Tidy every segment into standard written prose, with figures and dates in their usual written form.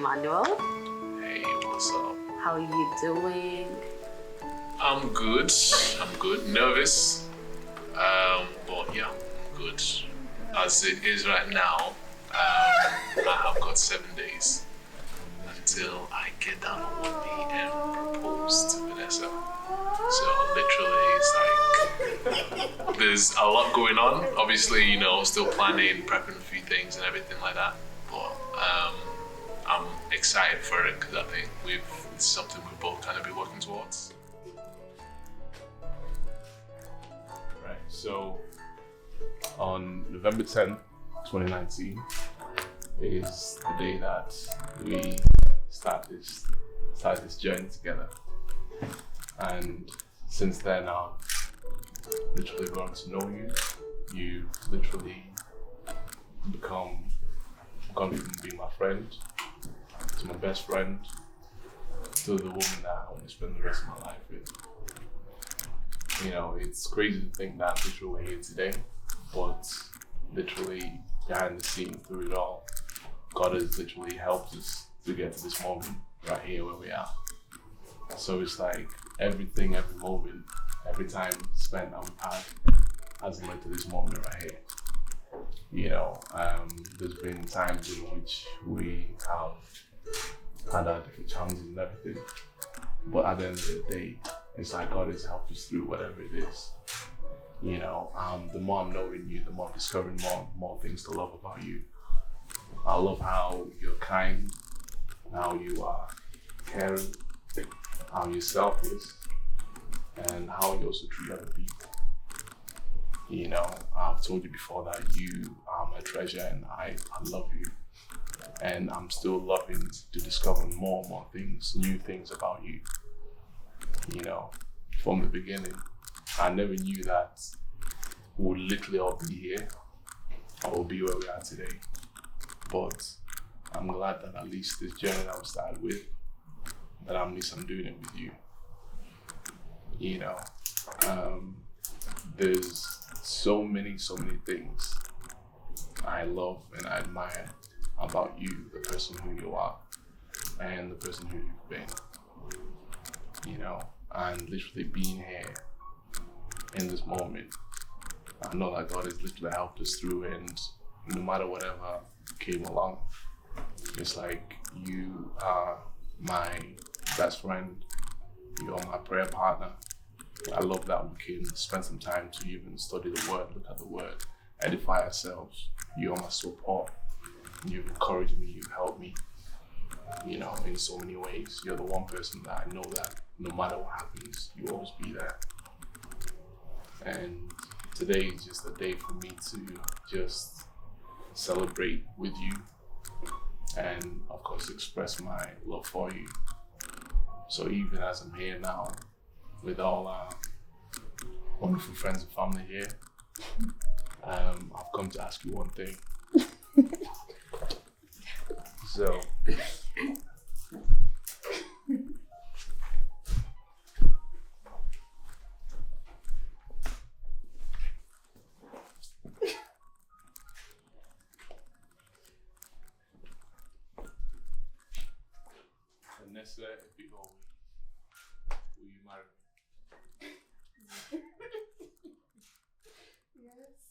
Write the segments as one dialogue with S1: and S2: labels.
S1: Emmanuel.
S2: Hey, what's up?
S1: How are you doing?
S2: I'm good. Nervous. But yeah, I'm good. As it is right now, I have got 7 days until I get down on one knee and propose to Vanessa. So literally, it's like there's a lot going on. Obviously, still planning, prepping a few things and everything like that. But I'm excited for it because I think it's something we both kind of be working towards.
S3: Right. So on November 10th, 2019 is the day that we start this journey together. And since then, I've literally grown to know you. You've literally gone from being my friend to my best friend to the woman that I want to spend the rest of my life with. It's crazy to think that literally we're here today, but literally behind the scenes through it all, God has literally helped us to get to this moment right here where we are. So it's like everything, every moment, every time spent that we've had has led to this moment right here. There's been times in which we have had our different challenges and everything, but at the end of the day, it's like God has helped us through whatever it is. The more I'm knowing you, the more I'm discovering more things to love about you. I love how you're kind, how you are caring, how you're selfless, and how you also treat other people. I've told you before that you are my treasure and I love you. And I'm still loving to discover more and more things, new things about you. From the beginning, I never knew that we would literally all be here or be where we are today. But I'm glad that at least this journey that we started with, that at least I'm doing it with you. There's so many things I love and I admire about you, the person who you are, and the person who you've been. And literally being here in this moment, I know that God has literally helped us through, and no matter whatever came along, it's like you are my best friend, you're my prayer partner. I love that we can spend some time to even study the word, look at the word, edify ourselves. You're my support. You've encouraged me, you've helped me, in so many ways. You're the one person that I know that no matter what happens, you always be there. And today is just a day for me to just celebrate with you and of course express my love for you. So even as I'm here now with all our wonderful friends and family here, I've come to ask you one thing. So, Vanessa, if you go, will you marry me?
S4: Yes.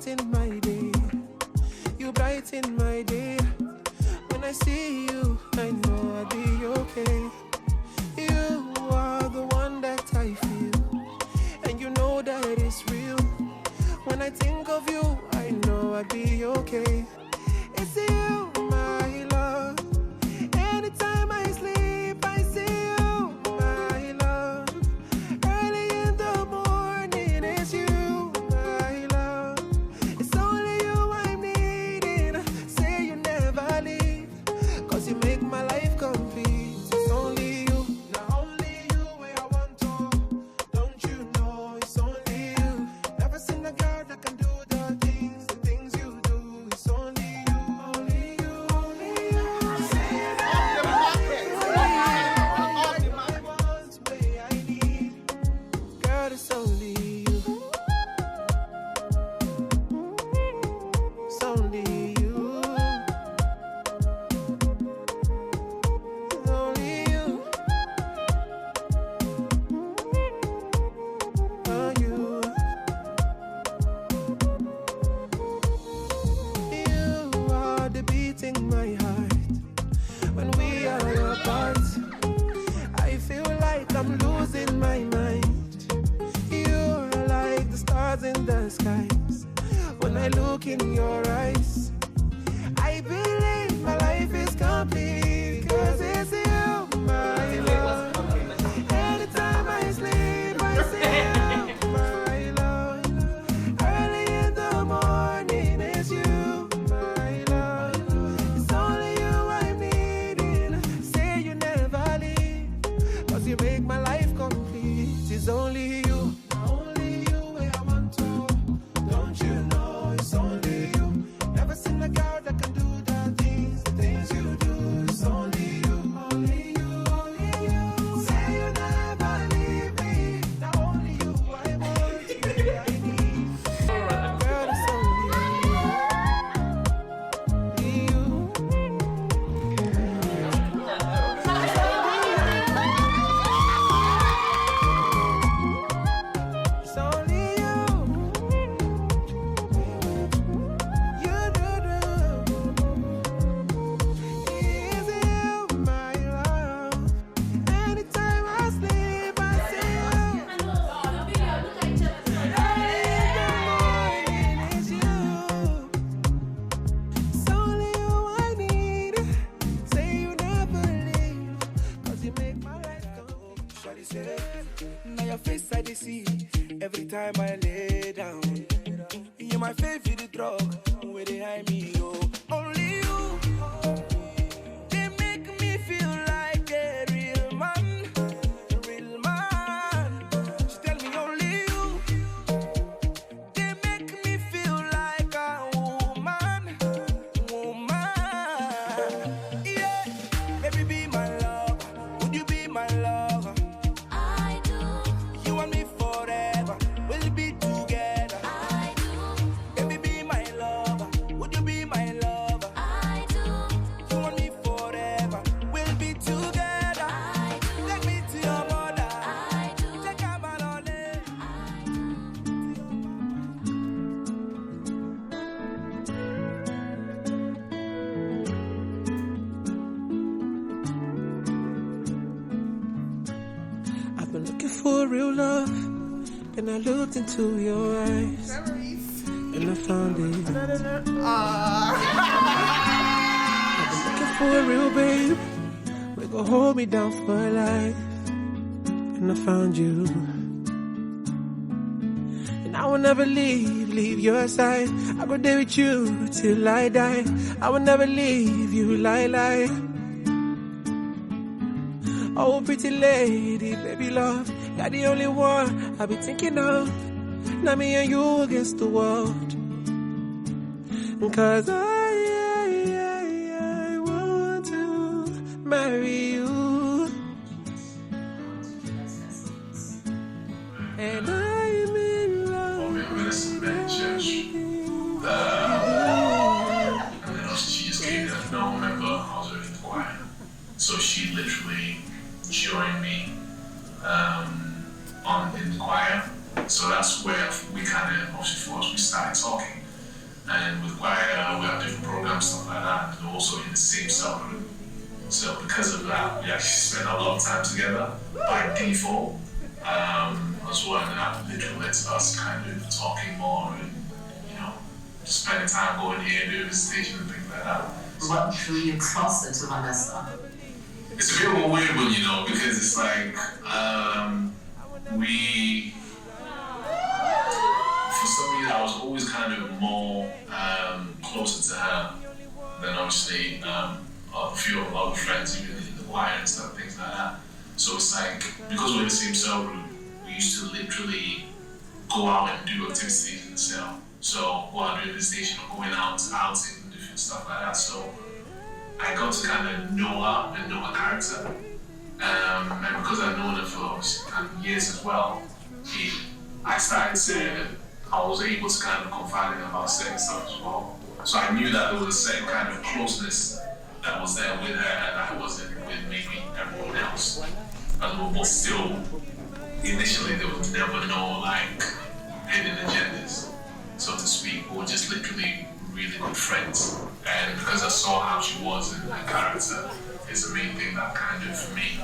S4: In my day, you brighten my day. When I see you, I know I'll be okay. You are the one that I feel, and you know that it's real. When I think of you, I know I'll be okay. It's you, my love. Anytime I sleep, I see you, my love. Early in the morning, it's you. look in your eyes. I believe my life is complete, 'cause it's you, my love. Anytime I sleep, I see you, my love. Early in the morning, it's you, my love. It's only you I'm needing. Say you never leave, 'cause you make my life complete. It's only you where I want to. Don't you know it's only you? Never seen a girl that can do the things you do. It's only you, only you, only you. Say you never leave me. Not only you I want, you I need. Girl, it's only you. It's only you. You is you, my love. Anytime I sleep, I see you. Early in the morning, it's you. It's only you I need. Say you never leave, 'cause you make my life complete. Shawty say, now your face I dey see every time I lay down. You're my favorite drug, where they hide me, oh. Only you, they make me feel like a real man, a real man. She tell me only you, they make me feel like a woman, woman. Yeah, baby be my love, would you be my lover?
S5: I do,
S4: You and me forever, we'll be together.
S5: I do,
S4: Baby be my lover, would you be my lover?
S5: I do,
S4: You and me forever, we'll be together.
S5: I do,
S4: Take me to your mother,
S5: I do.
S4: take her balole. I've been looking for real love, and I looked into your eyes, and I found it. I've been looking for a real babe, we gon' hold me down for life, and I found you. And I will never leave your side. I go there with you till I die. I will never leave you, lie. Oh, pretty lady, baby love, you're the only one I be thinking of. Now me and you against the world. 'Cause I want to marry you. And I'm in love.
S2: Minister met church. And then she just came there. No, remember, I was already in the choir. So she literally joined me in the choir. So that's where we kind of, obviously, we started talking. And with choir, we have different programs, stuff like that, and also in the same cell group. So because of that, we actually spent a lot of time together by default as well. And that literally led to us kind of talking more and, just spending time going here, doing visitation and things like that.
S1: What drew you closer to Vanessa?
S2: It's a bit of a weird one, because it's like, for some reason, I was always kind of more closer to her than obviously a few of other friends, even in the choir and stuff, things like that. So it's like, because we're in the same cell group, we used to literally go out and do activities in the cell. So while doing visitation or going out and different stuff like that. So I got to kind of know her and know her character. And because I've known her for obviously kind of years as well, I was able to kind of confide in her about certain stuff as well. So I knew that there was a certain kind of closeness that was there with her and that wasn't with maybe everyone else. But still, initially there was never no hidden agendas, so to speak. We were just literally really good friends. And because I saw how she was and her character is the main thing that kind of, for me,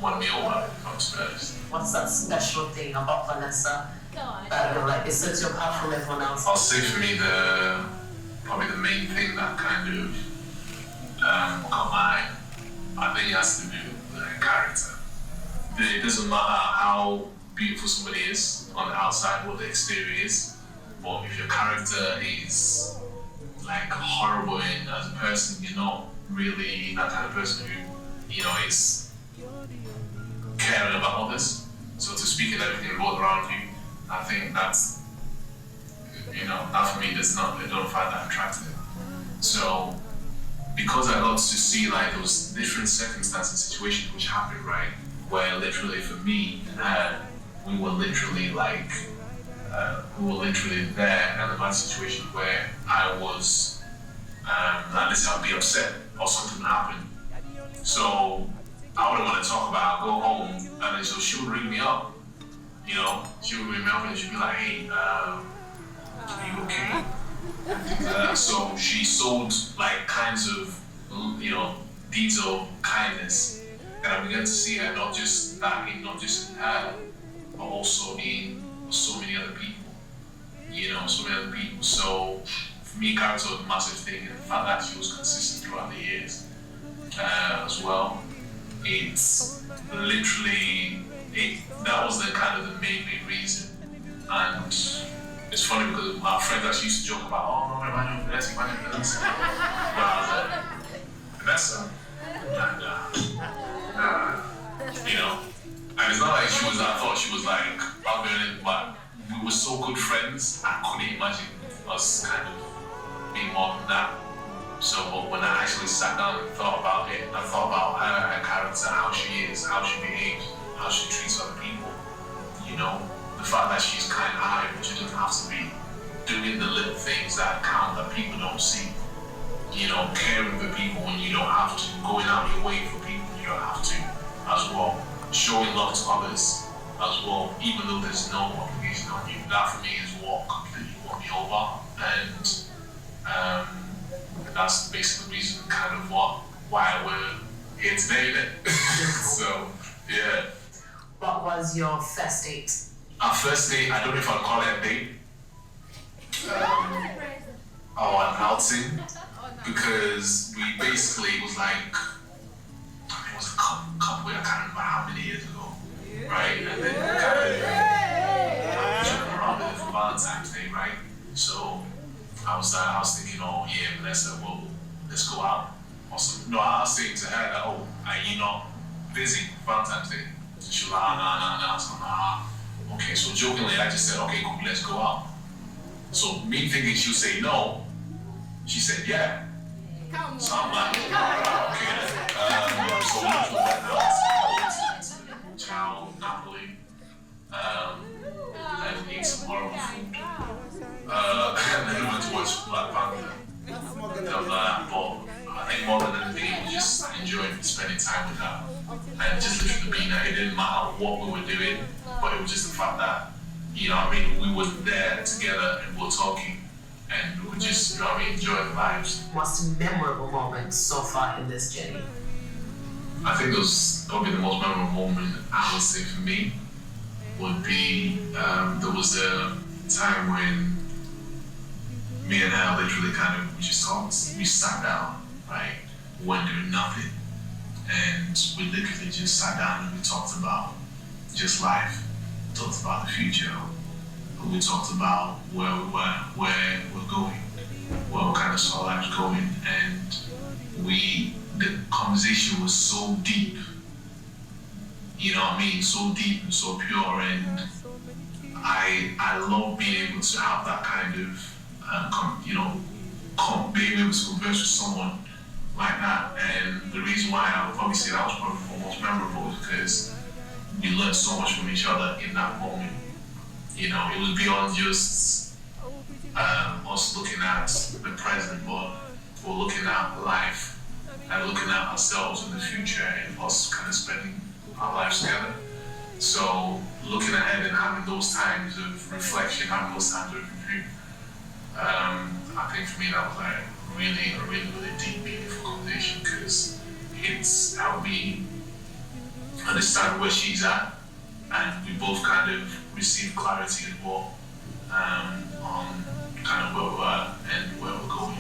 S2: won me over, if I'm honest.
S1: What's that special thing about Vanessa I don't know, like it sets you apart from everyone else?
S2: I'll say for me probably the main thing that kind of caught my eye, I think it has to do with the character. It doesn't matter how beautiful somebody is on the outside, what the exterior is, but if your character is like horrible and as a person, you're not really that kind of person who, you know, is caring about others. So to speak and everything revolves around you, I think that's, you know, that for me I don't find that attractive. So because I got to see like those different circumstances and situations which happened, right, where literally for me and her, we were literally there in a bad situation where I was, like let's say I'd be upset or something would happen. So I wouldn't want to talk about it, I'd go home and then so she would ring me up, you know, she would ring me up and she'd be like, hey, are you okay? So she sold like kinds of, you know, deeds of kindness, and I began to see her not just in her, but also in so many other people. You know, so many other people. So for me, character was a massive thing, and the fact that she was consistent throughout the years as well. It's literally that was the kind of the main reason, and it's funny because our friends actually used to joke about, oh no, imagine Vanessa. But I was like, Vanessa, and you know, and it's not like she was. I thought she was like outgoing, but we were so good friends. I couldn't imagine us kind of being more than that. So, but when I actually sat down and thought about it, I thought about her character, how she is, how she behaves, how she treats other people. You know, the fact that she's kind-hearted, but she doesn't have to be doing the little things that count that people don't see. You know, caring for people when you don't have to, going out your way for people when you don't have to, as well. Showing love to others, as well, even though there's no obligation on you. That for me is what completely won me over, and that's basically the reason, kind of why we're here today, innit? So, yeah.
S1: What was your first date?
S2: Our first date, I don't know if I'd call it a date. Or an outing, because we basically, it was like, it was a couple, I can't remember how many years ago, right? And then we kind of jumped around with it for Valentine's Day, right? So I was thinking, oh yeah, Vanessa, well, let's go out. Or something. No, I was saying to her that, oh, are you not busy Valentine's Day? So she was like, nah. So I'm like, okay, so jokingly, I just said, okay, cool, let's go out. So me thinking she'll say no, she said yeah. So I'm like, okay then. So we went out to Chow, Napoli, and ate some horrible food. And then we went to watch Black Panther. But I think more than anything, it was just enjoying spending time with her. And just literally being there. It didn't matter what we were doing, but it was just the fact that, you know what I mean, we were there together and we were talking. And we were just, you know what I mean, enjoying the vibes.
S1: Most memorable moment so far in this journey?
S2: I think probably the most memorable moment, I would say for me, would be, there was a time when me and her literally kind of, we just talked, we sat down, right? We weren't doing nothing. And we literally just sat down and we talked about just life, talked about the future. We talked about where we were, where we're going, where we kind of saw life going, and the conversation was so deep, you know what I mean, so deep and so pure, and I love being able to have that kind of, being able to converse with someone like that, and the reason why I would probably say that was probably the most memorable is because we learned so much from each other in that moment. You know, it was beyond just us looking at the present, but we're looking at life and looking at ourselves in the future and us kind of spending our lives together. So looking ahead and having those times of reflection, having those times of review, I think for me that was like a really deep, beautiful conversation because it's helped me understand where she's at, and we both kind of received clarity as well on kind of where we're at and where we're going.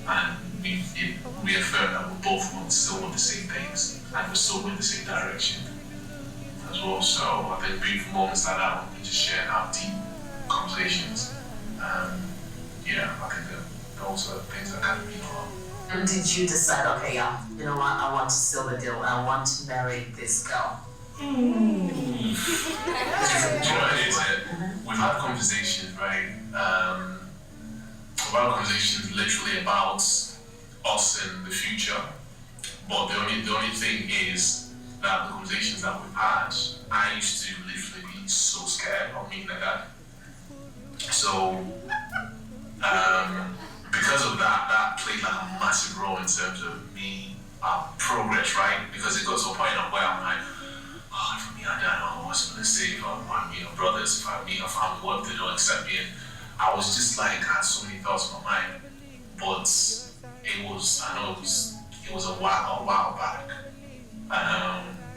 S2: And it reaffirmed that we both still want the same things and we're still going the same direction as well. So I think beautiful moments like that when we just share and have deep conversations. I think that those are things that kind of mean a lot.
S1: And did you decide, okay, yeah, you know what, I want to seal the deal, I want to marry this girl?
S2: Do you know what it is? We've had conversations, right? We've had conversations literally about us in the future. But the only thing is that the conversations that we've had, I used to literally be so scared of meeting a guy. So because of that, that played like a massive role in terms of me progress, right? Because it got to a point of where I'm like, if I meet a dad, I don't know what's gonna say. If I meet your brothers, if I meet a family, what if they don't accept me? And I was just like, I had so many thoughts in my mind. But it was a while back.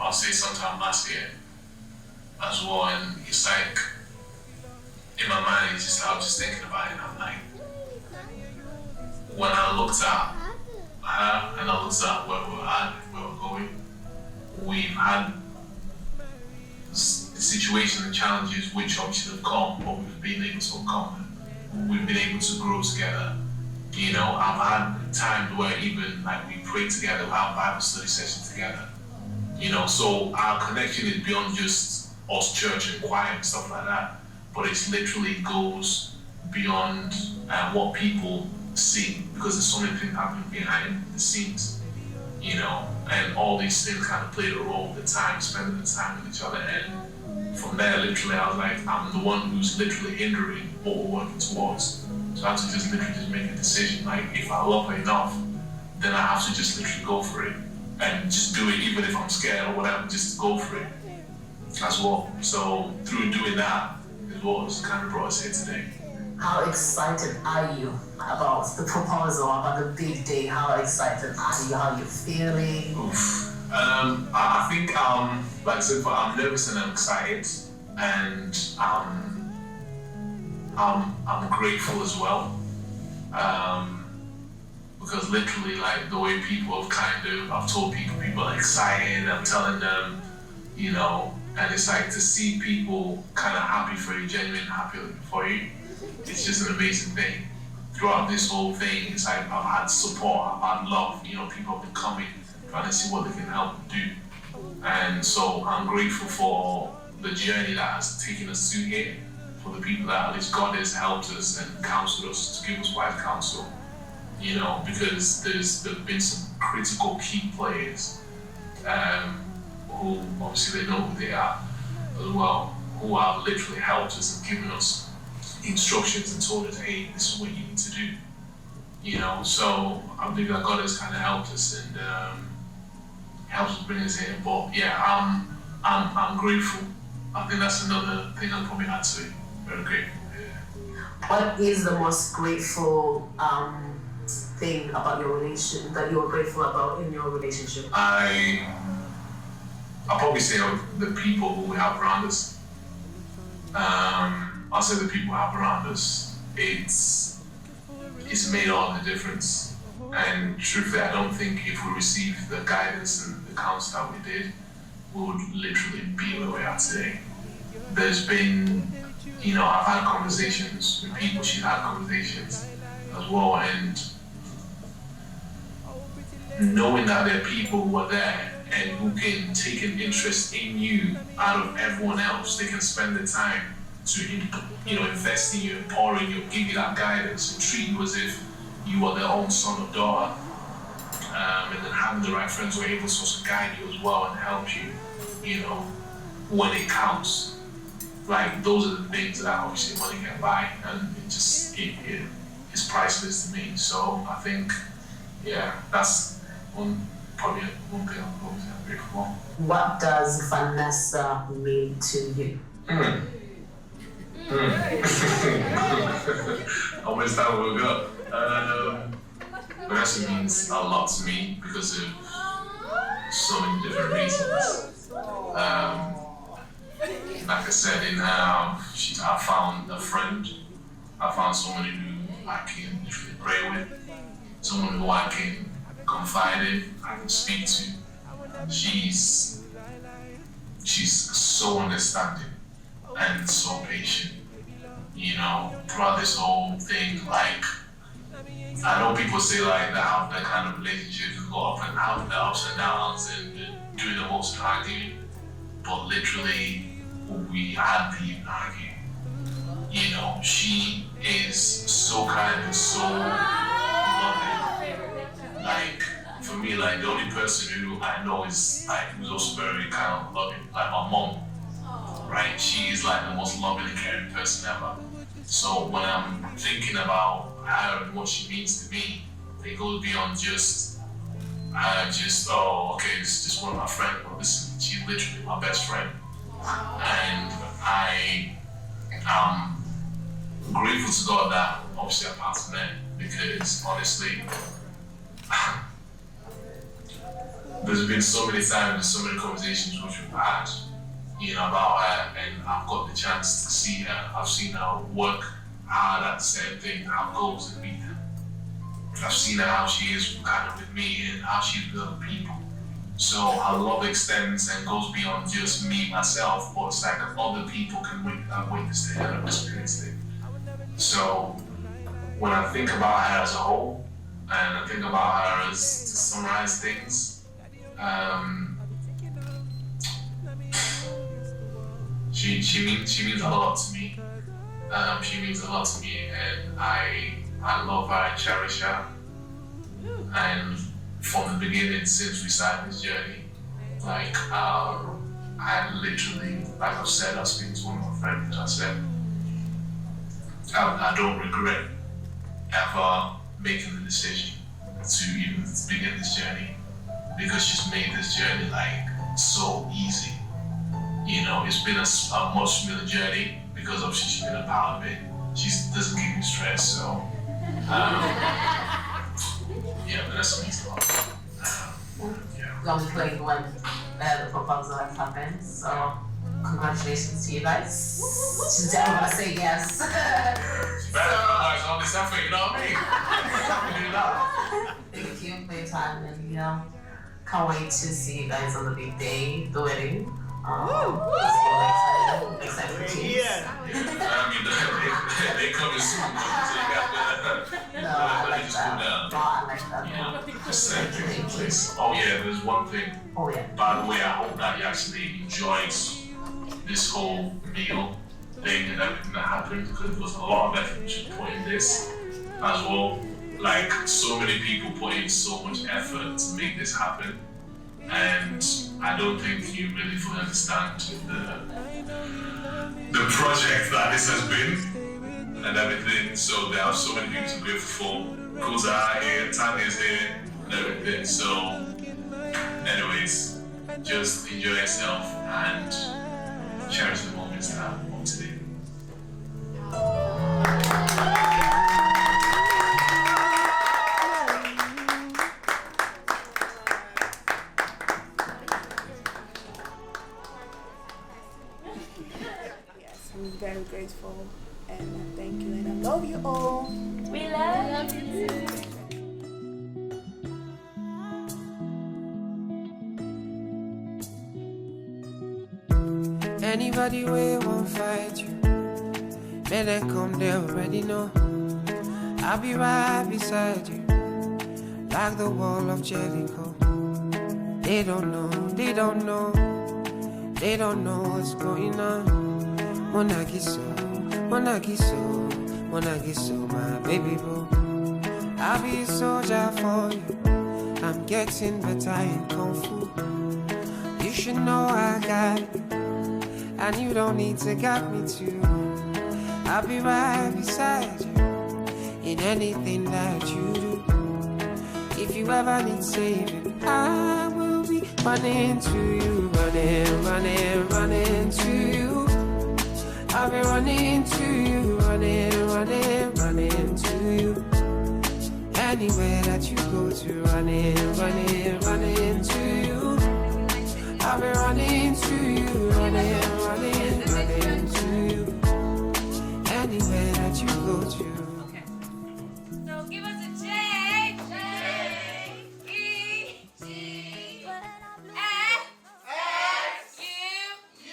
S2: I'll say sometime last year as well. And it's like, in my mind, it's just, I was just thinking about it. And I'm like, when I looked at her and I looked at where we're at, where we're going, we've had situations and challenges which obviously have come, but we've been able to overcome them. We've been able to grow together. You know, I've had times where even like we pray together, we have Bible study sessions together. You know, so our connection is beyond just us church and choir and stuff like that, but it literally goes beyond what people see, because there's so many things happening behind the scenes, you know, and all these things kind of played a role, the time, spending the time with each other. And from there, literally, I was like, I'm the one who's literally hindering what we're working towards. So I have to just literally just make a decision. Like, if I love her enough, then I have to just literally go for it and just do it, even if I'm scared or whatever, just go for it as well. So through doing that is what has kind of brought us here today.
S1: How excited are you about the proposal, about the big day? How excited are you? How are you feeling?
S2: Oof. I think, like I said, I'm nervous and I'm excited, and I'm grateful as well, because literally, like the way people have I've told people are excited. I'm telling them, you know, and it's like to see people kind of happy for you, genuinely happy for you. It's just an amazing thing. Throughout this whole thing, it's like I've had support, I've had love, you know, people have been coming, trying to see what they can help do. And so I'm grateful for the journey that has taken us to here, for the people that at least God has helped us and counseled us, to give us wise counsel, you know, because there's been some critical key players who obviously they know who they are as well, who have literally helped us and given us instructions and told us, hey, this is what you need to do, you know. So I believe that God has kind of helped us and helps us bring us here. But yeah, I'm grateful. I think that's another thing I'll probably add to it. Very grateful. Yeah.
S1: What is the most grateful thing about your relation that you're grateful about in your relationship?
S2: I'll probably say the people who we have around us. I'll say the people we have around us. It's made all the difference. And truthfully, I don't think if we received the guidance and the counsel that we did, we would literally be where we are today. There's been, you know, I've had conversations with people, she's had conversations as well, and knowing that there are people who are there and who can take an interest in you out of everyone else, they can spend the time to, you know, invest in you and pour in you, give you that guidance and treat you as if you are their own son or daughter, and then having the right friends who are able to also guide you as well and help you, you know, when it counts. Like, those are the things that obviously money can buy, and it's priceless to me. So I think, yeah, that's probably one thing I'm grateful for.
S1: What does Vanessa mean to you?
S2: How much time will we go? Vanessa means a lot to me because of so many different reasons. like I said, I found a friend. I found someone who I can literally pray with, someone who I can confide in, I can speak to. She's so understanding and so patient. You know, throughout this whole thing, like, I know people say like that have that kind of relationship go up and have the ups and downs and do the most arguing, but literally we hardly even argue. You know, she is so kind and so loving. Like, for me, like, the only person who I know is like who's also very kind of loving, like my mom, right? She is like the most loving and caring person ever. So when I'm thinking about her and what she means to me, it goes beyond just oh, okay, this is just one of my friends. But listen, she's literally my best friend, and I am grateful to God that obviously I passed met, because honestly, there's been so many times, so many conversations which we've had, you know, about her, and I've got the chance to see her. I've seen her work hard at the same thing, how goals and meet them. I've seen her how she is kind of with me and how she's with other people. So her love extends and goes beyond just me, myself, but it's like other people can witness it and experience it. So when I think about her as a whole, and I think about her as, to summarize things, she means a lot to me. She means a lot to me, and I love her and cherish her. And from the beginning, since we started this journey, like I literally, like I've said, I was speaking to one of my friends, I said, I don't regret ever making the decision to even begin this journey, because she's made this journey like so easy. You know, it's been a much smoother journey because obviously she's been a part of it. She doesn't give me stress, so yeah, but that's amazing. Yeah.
S1: Gonna be playing when the proposal has happened, so congratulations to you guys. She's definitely gonna say yes.
S2: Better realize all this effort, you know what I mean? I can do that.
S1: Thank you for your time, and you know, can't wait to see you guys on the big day, the wedding. Excited for kids.
S2: Yeah. I mean, they coming soon, so you got to.
S1: No, I like that. No, I like that.
S2: Yeah, the same thing in place. Oh yeah, there's one thing.
S1: Oh yeah.
S2: By the way, I hope that you actually enjoyed this whole meal thing and everything that happened, because there was a lot of effort to put in this as well. Like, so many people put in so much effort to make this happen, and I don't think you really fully understand the project that this has been and everything. So there are so many people to be grateful for. Kuza are here, Tanya's here, and everything. So, anyways, just enjoy yourself and cherish the moments that are today.
S6: Yes, I'm very grateful, and I thank you, and I love you all.
S5: We love you too.
S4: Anybody we won't fight you, may they come, they already know. I'll be right beside you, like the wall of Jericho. They don't know, they don't know, they don't know what's going on. Monagiso, Monagiso, Monagiso, my baby boo. I'll be a soldier for you, I'm getting better in Kung Fu. You should know I got you, and you don't need to guide me too. I'll be right beside you in anything that you do. If you ever need saving, I will be running to you, running, running, running to you. I'll be running to you, running, running, running to you. Anywhere that you go to, running, running, running to you. I'll be running to you, running, running, running. let you go to.
S5: Okay. So give us a J. J. E. G. F. X. U.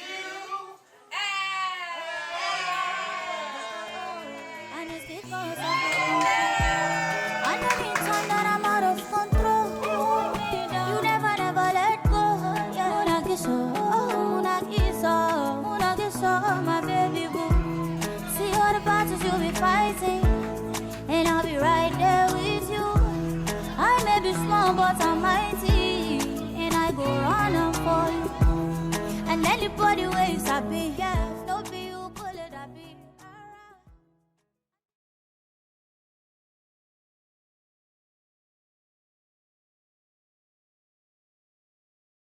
S7: And it's because of you. Underneath time that I'm out of control. You never let go. Una kiss, my baby boo. See all the battles you'll be fighting, and I'll be right there with you. I may be small, but I'm mighty, and I go running for you. And anybody waves, I'll be here.